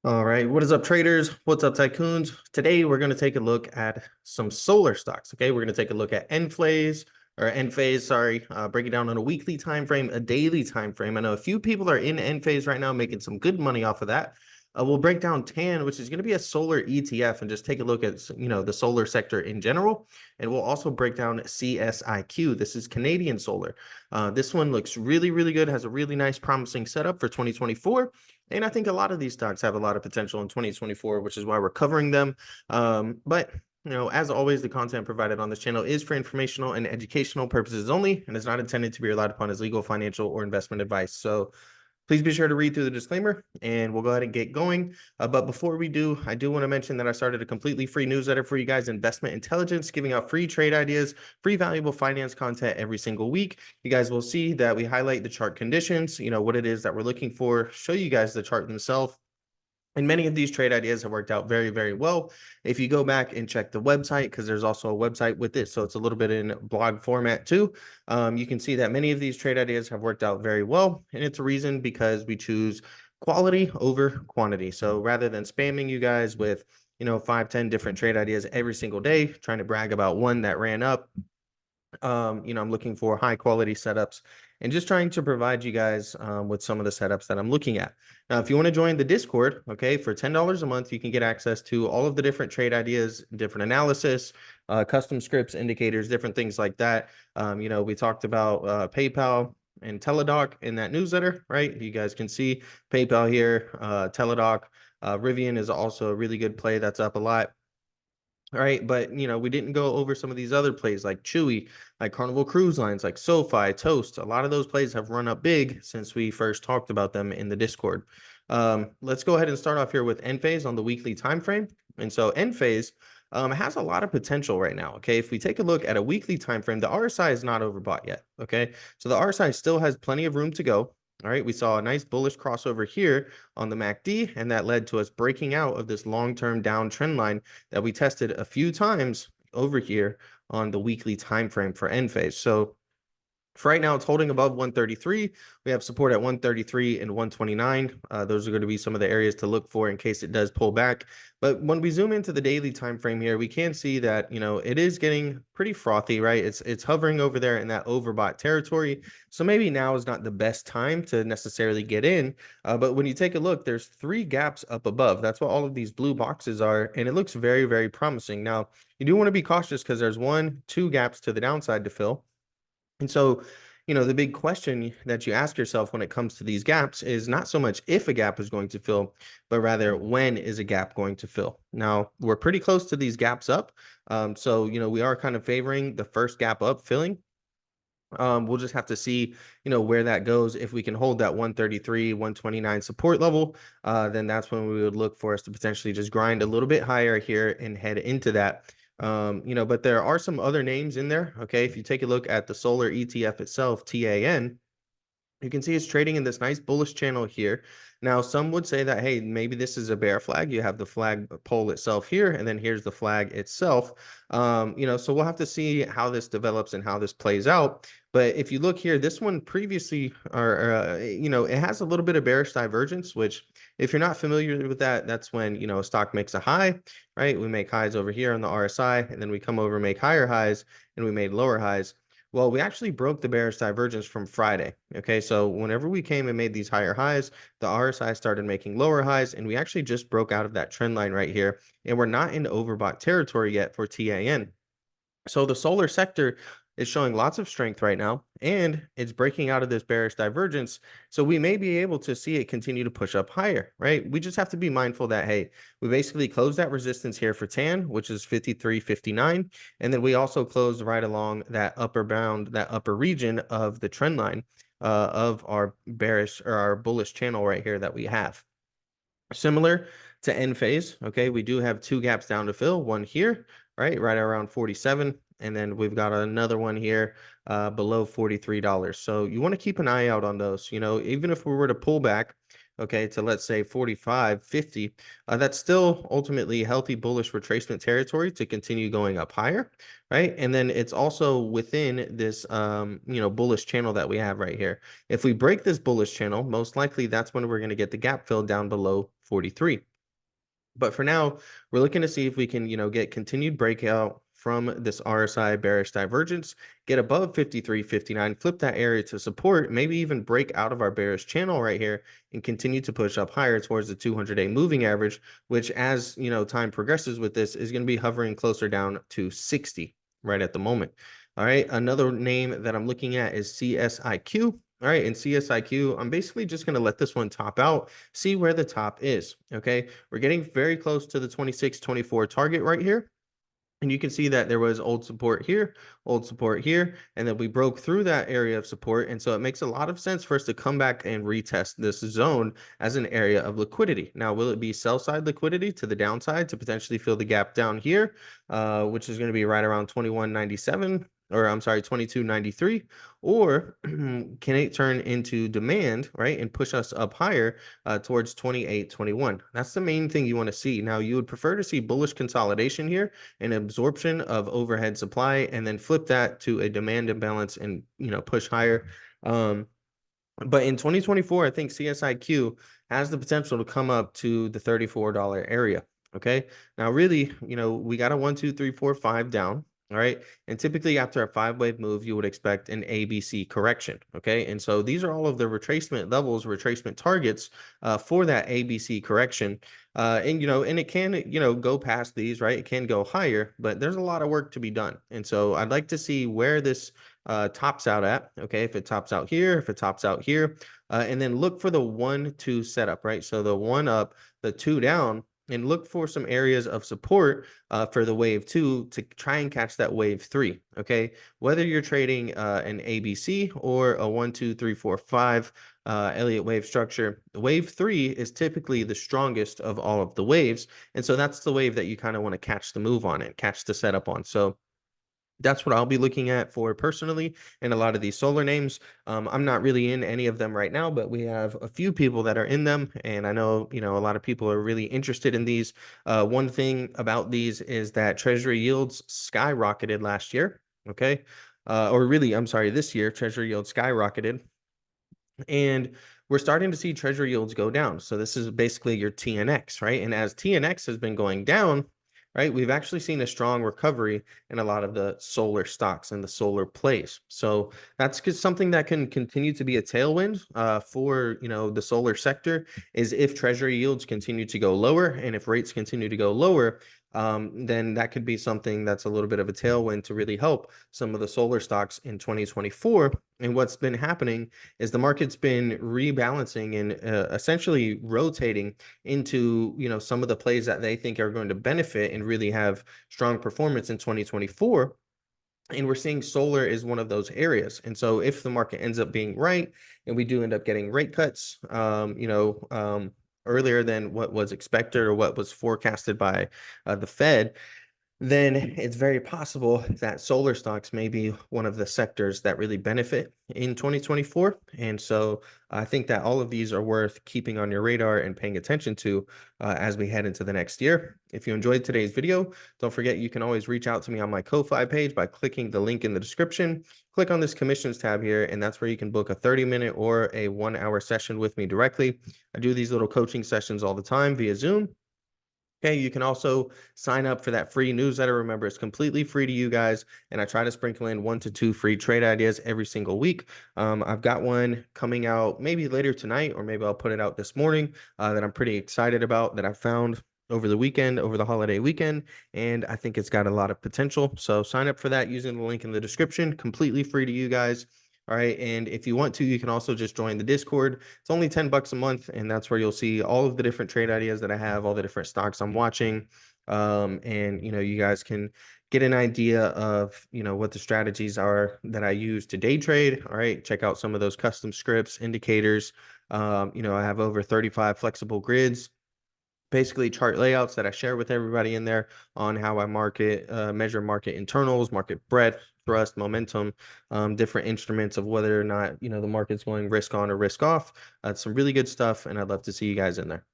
All right, what is up, traders? What's up, tycoons? Today we're going to take a look at some solar stocks. Okay, we're going to take a look at Nphase, sorry, break it down on a weekly time frame, a daily time frame. I know a few people are in Nphase right now, making some good money off of that. We'll break down TAN, which is going to be a solar ETF, and just take a look at the solar sector in general. And we'll also break down CSIQ. This is Canadian solar. This one looks really, really good. Has a really nice, promising setup for 2024. And I think a lot of these stocks have a lot of potential in 2024, which is why we're covering them. But as always, the content provided on this channel is for informational and educational purposes only, and is not intended to be relied upon as legal, financial, or investment advice. So please be sure to read through the disclaimer, and we'll go ahead and get going. But before we do, I do want to mention that I started a completely free newsletter for you guys, Investment Intelligence, giving out free trade ideas, free valuable finance content every single week. You guys will see that we highlight the chart conditions, what it is that we're looking for, show you guys the chart themselves. And many of these trade ideas have worked out very, very well. If you go back and check the website, because there's also a website with this, so it's a little bit in blog format too, you can see that many of these trade ideas have worked out very well. And it's a reason because we choose quality over quantity. So rather than spamming you guys with, 5, 10 different trade ideas every single day, trying to brag about one that ran up, I'm looking for high quality setups and just trying to provide you guys with some of the setups that I'm looking at. Now, if you want to join the Discord, okay, for $10 a month, you can get access to all of the different trade ideas, different analysis, custom scripts, indicators, different things like that. We talked about PayPal and Teladoc in that newsletter, right? You guys can see PayPal here, Teladoc. Rivian is also a really good play that's up a lot. All right, but we didn't go over some of these other plays like Chewy, like Carnival Cruise Lines, like SoFi, Toast. A lot of those plays have run up big since we first talked about them in the Discord. Let's go ahead and start off here with Nphase on the weekly time frame. And so Nphase has a lot of potential right now. Okay, if we take a look at a weekly time frame, the RSI is not overbought yet. Okay, so the RSI still has plenty of room to go. All right, we saw a nice bullish crossover here on the MACD, and that led to us breaking out of this long-term down trend line that we tested a few times over here on the weekly time frame for Nphase. So for right now, it's holding above 133. We have support at 133 and 129. Those are going to be some of the areas to look for in case it does pull back. But when we zoom into the daily time frame here, we can see that it is getting pretty frothy, right? It's hovering over there in that overbought territory. So maybe now is not the best time to necessarily get in. But when you take a look, there's 3 gaps up above. That's what all of these blue boxes are, and it looks very, very promising. Now, you do want to be cautious because there's 1, 2 gaps to the downside to fill. And so, the big question that you ask yourself when it comes to these gaps is not so much if a gap is going to fill, but rather when is a gap going to fill. Now, we're pretty close to these gaps up. So, we are kind of favoring the first gap up filling. We'll just have to see, where that goes. If we can hold that 133, 129 support level, then that's when we would look for us to potentially just grind a little bit higher here and head into that. But there are some other names in there. Okay, if you take a look at the solar ETF itself, TAN, you can see it's trading in this nice bullish channel here. Now, some would say that, hey, maybe this is a bear flag. You have the flag pole itself here, and then here's the flag itself. So we'll have to see how this develops and how this plays out. But if you look here, this one previously, it has a little bit of bearish divergence, which if you're not familiar with that, that's when, a stock makes a high, right? We make highs over here on the RSI, and then we come over, make higher highs, and we made lower highs. Well, we actually broke the bearish divergence from Friday. Okay, so whenever we came and made these higher highs, the RSI started making lower highs, and we actually just broke out of that trend line right here. And we're not in overbought territory yet for TAN. So the solar sector is showing lots of strength right now, and it's breaking out of this bearish divergence. So we may be able to see it continue to push up higher, right? We just have to be mindful that, hey, we basically closed that resistance here for TAN, which is 53.59. And then we also closed right along that upper bound, that upper region of the trend line of our bearish or our bullish channel right here that we have. Similar to Nphase, okay, we do have 2 gaps down to fill, one here, right around 47, and then we've got another one here below $43. So you want to keep an eye out on those. Even if we were to pull back, okay, to let's say 45, 50, that's still ultimately healthy bullish retracement territory to continue going up higher, right? And then it's also within this bullish channel that we have right here. If we break this bullish channel, most likely that's when we're going to get the gap filled down below 43. But for now, we're looking to see if we can, get continued breakout from this RSI bearish divergence, get above 53.59, flip that area to support, maybe even break out of our bearish channel right here and continue to push up higher towards the 200-day moving average, which as, time progresses with this is going to be hovering closer down to 60 right at the moment. All right, another name that I'm looking at is CSIQ. All right, in CSIQ, I'm basically just going to let this one top out, see where the top is, okay? We're getting very close to the 26-24 target right here. And you can see that there was old support here, and then we broke through that area of support. And so it makes a lot of sense for us to come back and retest this zone as an area of liquidity. Now, will it be sell side liquidity to the downside to potentially fill the gap down here, which is going to be right around 21.97? Or I'm sorry, 22.93, or can it turn into demand, right, and push us up higher towards 28.21? That's the main thing you want to see. Now, you would prefer to see bullish consolidation here, an absorption of overhead supply, and then flip that to a demand imbalance and push higher. But in 2024, I think CSIQ has the potential to come up to the $34 area. Okay. Now, really, we got a 1, 2, 3, 4, 5 down. All right. And typically after a 5-wave move, you would expect an ABC correction. Okay. And so these are all of the retracement levels, retracement targets for that ABC correction. And it can, go past these, right? It can go higher, but there's a lot of work to be done. And so I'd like to see where this tops out at. Okay. If it tops out here, if it tops out here, and then look for the 1-2 setup, right? So the 1 up, the 2 down, and look for some areas of support for the wave 2 to try and catch that wave 3. Okay, whether you're trading an ABC or a 1, 2, 3, 4, 5 Elliott wave structure, wave 3 is typically the strongest of all of the waves, and so that's the wave that you kind of want to catch the move on and catch the setup on. So that's what I'll be looking at for personally in a lot of these solar names. I'm not really in any of them right now, but we have a few people that are in them, and I know a lot of people are really interested in these. One thing about these is that Treasury yields skyrocketed last year. Okay, or really, I'm sorry, this year Treasury yields skyrocketed. And we're starting to see treasury yields go down. So this is basically your TNX, right? And as TNX has been going down, right, we've actually seen a strong recovery in a lot of the solar stocks and the solar plays. So that's something that can continue to be a tailwind for the solar sector is if treasury yields continue to go lower and if rates continue to go lower, then that could be something that's a little bit of a tailwind to really help some of the solar stocks in 2024. And what's been happening is the market's been rebalancing and essentially rotating into some of the plays that they think are going to benefit and really have strong performance in 2024. And we're seeing solar is one of those areas. And so if the market ends up being right and we do end up getting rate cuts, earlier than what was expected or what was forecasted by the Fed, then it's very possible that solar stocks may be one of the sectors that really benefit in 2024. And so I think that all of these are worth keeping on your radar and paying attention to as we head into the next year. If you enjoyed today's video, don't forget you can always reach out to me on my Ko-Fi page by clicking the link in the description. Click on this commissions tab here, and that's where you can book a 30-minute or a 1-hour session with me directly. I do these little coaching sessions all the time via Zoom. Okay, you can also sign up for that free newsletter. Remember, it's completely free to you guys, and I try to sprinkle in 1 to 2 free trade ideas every single week. I've got one coming out maybe later tonight, or maybe I'll put it out this morning that I'm pretty excited about that I found over the weekend, over the holiday weekend, and I think it's got a lot of potential. So sign up for that using the link in the description, completely free to you guys. All right. And if you want to, you can also just join the Discord. It's only $10 a month. And that's where you'll see all of the different trade ideas that I have, all the different stocks I'm watching. And, you guys can get an idea of, what the strategies are that I use to day trade. All right. Check out some of those custom scripts, indicators. I have over 35 flexible grids, basically chart layouts that I share with everybody in there on how I measure market internals, market breadth, thrust, momentum, different instruments of whether or not, the market's going risk on or risk off. Some really good stuff, and I'd love to see you guys in there.